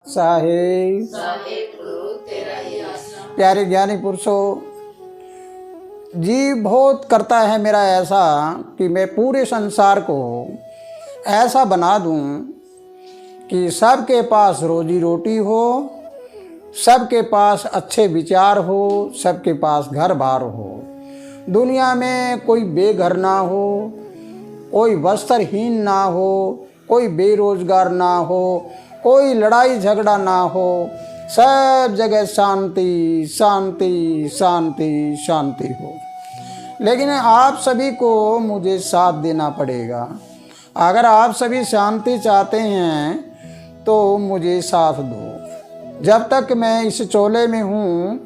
साहेब प्यारे ज्ञानी पुरुषों, जी बहुत करता है मेरा ऐसा कि मैं पूरे संसार को ऐसा बना दूं कि सबके पास रोजी रोटी हो, सबके पास अच्छे विचार हो, सबके पास घर बार हो, दुनिया में कोई बेघर ना हो, कोई वस्त्रहीन ना हो, कोई बेरोजगार ना हो, कोई लड़ाई झगड़ा ना हो, सब जगह शांति शांति शांति शांति हो। लेकिन आप सभी को मुझे साथ देना पड़ेगा। अगर आप सभी शांति चाहते हैं तो मुझे साथ दो। जब तक मैं इस चोले में हूँ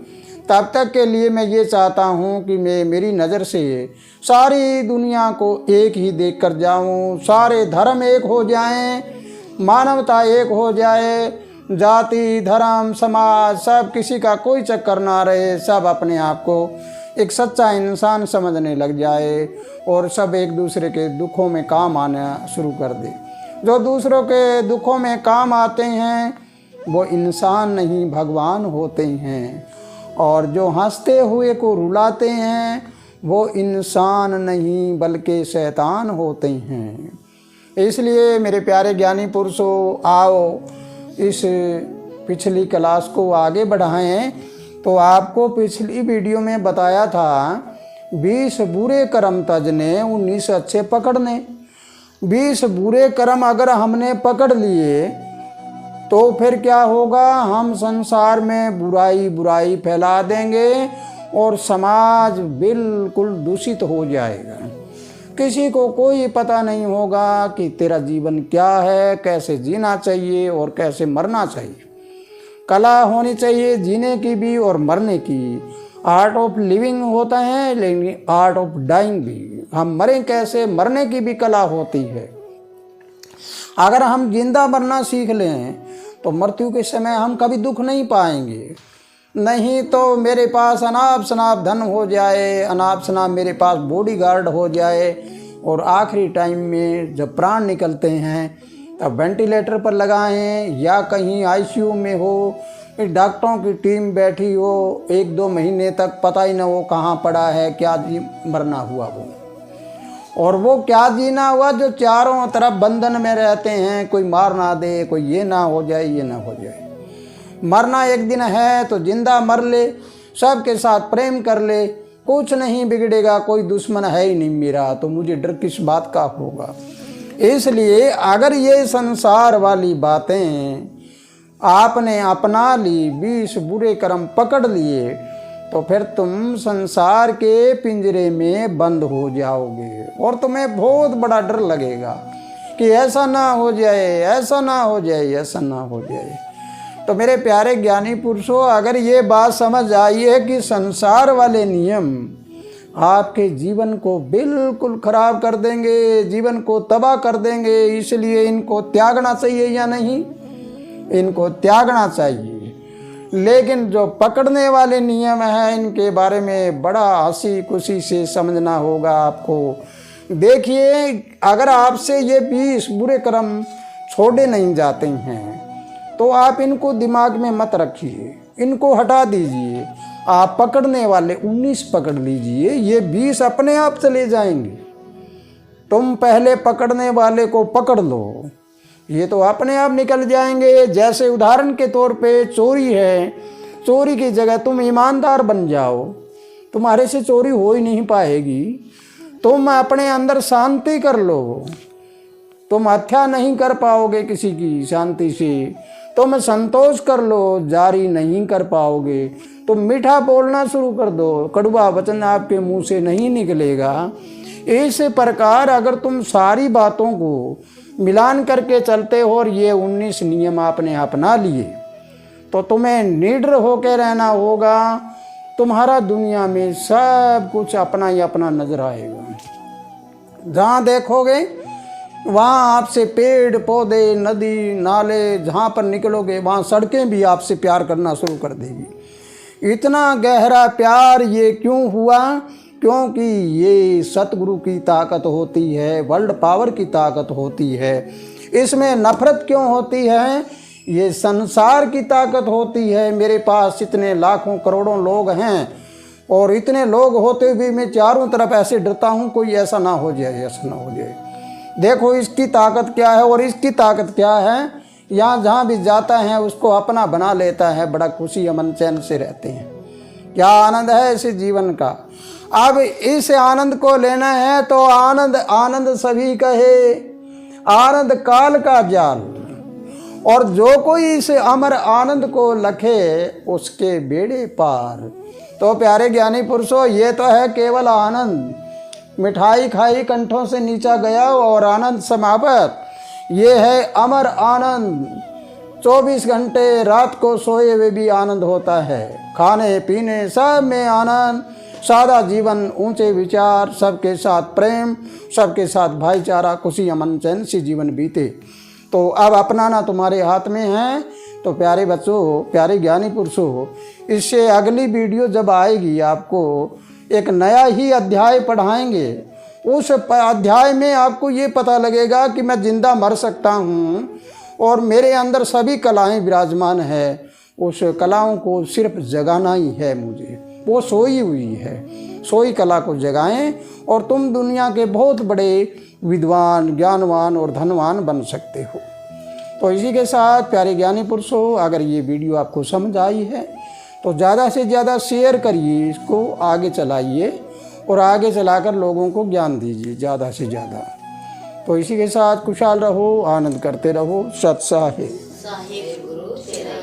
तब तक के लिए मैं ये चाहता हूँ कि मैं मेरी नज़र से सारी दुनिया को एक ही देख कर जाऊँ, सारे धर्म एक हो जाएं, मानवता एक हो जाए, जाति धर्म समाज सब किसी का कोई चक्कर ना रहे, सब अपने आप को एक सच्चा इंसान समझने लग जाए और सब एक दूसरे के दुखों में काम आना शुरू कर दे। जो दूसरों के दुखों में काम आते हैं वो इंसान नहीं भगवान होते हैं, और जो हंसते हुए को रुलाते हैं वो इंसान नहीं बल्कि शैतान होते हैं। इसलिए मेरे प्यारे ज्ञानी पुरुषों, आओ इस पिछली क्लास को आगे बढ़ाएं। तो आपको पिछली वीडियो में बताया था 20 बुरे कर्म तजने 19 अच्छे पकड़ने। 20 बुरे कर्म अगर हमने पकड़ लिए तो फिर क्या होगा, हम संसार में बुराई बुराई फैला देंगे और समाज बिल्कुल दूषित हो जाएगा। किसी को कोई पता नहीं होगा कि तेरा जीवन क्या है, कैसे जीना चाहिए और कैसे मरना चाहिए। कला होनी चाहिए जीने की भी और मरने की। आर्ट ऑफ लिविंग होता है लेकिन आर्ट ऑफ डाइंग भी, हम मरें कैसे, मरने की भी कला होती है। अगर हम जिंदा मरना सीख लें तो मृत्यु के समय हम कभी दुख नहीं पाएंगे। नहीं तो मेरे पास अनाप शनाप धन हो जाए, अनाप शनाप मेरे पास बॉडीगार्ड हो जाए, और आखिरी टाइम में जब प्राण निकलते हैं तब वेंटिलेटर पर लगाएं या कहीं आईसीयू में हो, डॉक्टरों की टीम बैठी हो, 1-2 महीने तक पता ही ना वो कहाँ पड़ा है, क्या जी मरना हुआ वो, और वो क्या जीना हुआ जो चारों तरफ बंधन में रहते हैं, कोई मार ना दे, कोई ये ना हो जाए ये ना हो जाए। मरना एक दिन है तो जिंदा मर ले, सबके साथ प्रेम कर ले, कुछ नहीं बिगड़ेगा, कोई दुश्मन है ही नहीं मेरा, तो मुझे डर किस बात का होगा। इसलिए अगर ये संसार वाली बातें आपने अपना ली, 20 बुरे कर्म पकड़ लिए, तो फिर तुम संसार के पिंजरे में बंद हो जाओगे और तुम्हें बहुत बड़ा डर लगेगा कि ऐसा ना हो जाए, ऐसा ना हो जाए, ऐसा ना हो जाए। तो मेरे प्यारे ज्ञानी पुरुषों, अगर ये बात समझ आई है कि संसार वाले नियम आपके जीवन को बिल्कुल खराब कर देंगे, जीवन को तबाह कर देंगे, इसलिए इनको त्यागना चाहिए या नहीं, इनको त्यागना चाहिए। लेकिन जो पकड़ने वाले नियम हैं इनके बारे में बड़ा हंसी खुशी से समझना होगा आपको। देखिए, अगर आपसे ये 20 बुरे कर्म छोड़े नहीं जाते हैं तो आप इनको दिमाग में मत रखिए, इनको हटा दीजिए। आप पकड़ने वाले 19 पकड़ लीजिए, ये 20 अपने आप चले जाएंगे। तुम पहले पकड़ने वाले को पकड़ लो, ये तो अपने आप निकल जाएंगे। जैसे उदाहरण के तौर पे चोरी है, चोरी की जगह तुम ईमानदार बन जाओ, तुम्हारे से चोरी हो ही नहीं पाएगी। तुम अपने अंदर शांति कर लो, तुम हत्या नहीं कर पाओगे किसी की शांति से। तुम संतोष कर लो, जारी नहीं कर पाओगे। तुम मीठा बोलना शुरू कर दो, कड़वा वचन आपके मुंह से नहीं निकलेगा। इस प्रकार अगर तुम सारी बातों को मिलान करके चलते हो और ये 19 नियम आपने अपना लिए तो तुम्हें निडर होकर रहना होगा। तुम्हारा दुनिया में सब कुछ अपना ही अपना नजर आएगा। जहाँ देखोगे वहाँ आपसे पेड़ पौधे नदी नाले, जहाँ पर निकलोगे वहाँ सड़कें भी आपसे प्यार करना शुरू कर देगी। इतना गहरा प्यार ये क्यों हुआ? क्योंकि ये सतगुरु की ताकत होती है, वर्ल्ड पावर की ताकत होती है। इसमें नफरत क्यों होती है? ये संसार की ताकत होती है। मेरे पास इतने लाखों करोड़ों लोग हैं और इतने लोग होते हुए मैं चारों तरफ ऐसे डरता हूँ कोई ऐसा ना हो जाए, ऐसा ना हो जाए। देखो इसकी ताकत क्या है और इसकी ताकत क्या है। यहाँ जहाँ भी जाता है उसको अपना बना लेता है, बड़ा खुशी अमन चैन से रहते हैं। क्या आनंद है इस जीवन का। अब इस आनंद को लेना है तो आनंद आनंद सभी कहे, आनंद काल का जाल। और जो कोई इस अमर आनंद को लखे उसके बेड़े पार। तो प्यारे ज्ञानी पुरुषों, ये तो है केवल आनंद। मिठाई खाई कंठों से नीचा गया और आनंद समाप्त। ये है अमर आनंद। 24 घंटे रात को सोए हुए भी आनंद होता है। खाने पीने सब में आनंद, सादा जीवन, ऊंचे विचार, सबके साथ प्रेम, सबके साथ भाईचारा, खुशी अमन चैन से जीवन बीते। तो अब अपनाना तुम्हारे हाथ में है। तो प्यारे बच्चों, प्यारे ज्ञानी पुरुषों, इससे अगली वीडियो जब आएगी आपको एक नया ही अध्याय पढ़ाएंगे। उस अध्याय में आपको ये पता लगेगा कि मैं जिंदा मर सकता हूँ और मेरे अंदर सभी कलाएं विराजमान है। उस कलाओं को सिर्फ जगाना ही है मुझे, वो सोई हुई है। सोई कला को जगाएं और तुम दुनिया के बहुत बड़े विद्वान, ज्ञानवान और धनवान बन सकते हो। तो इसी के साथ प्यारे ज्ञानी पुरुषों, अगर ये वीडियो आपको समझ आई है तो ज़्यादा से ज़्यादा शेयर करिए, इसको आगे चलाइए और आगे चलाकर लोगों को ज्ञान दीजिए ज़्यादा से ज़्यादा। तो इसी के साथ खुशहाल रहो, आनंद करते रहो। सत साहिब। साहिब गुरु तेरा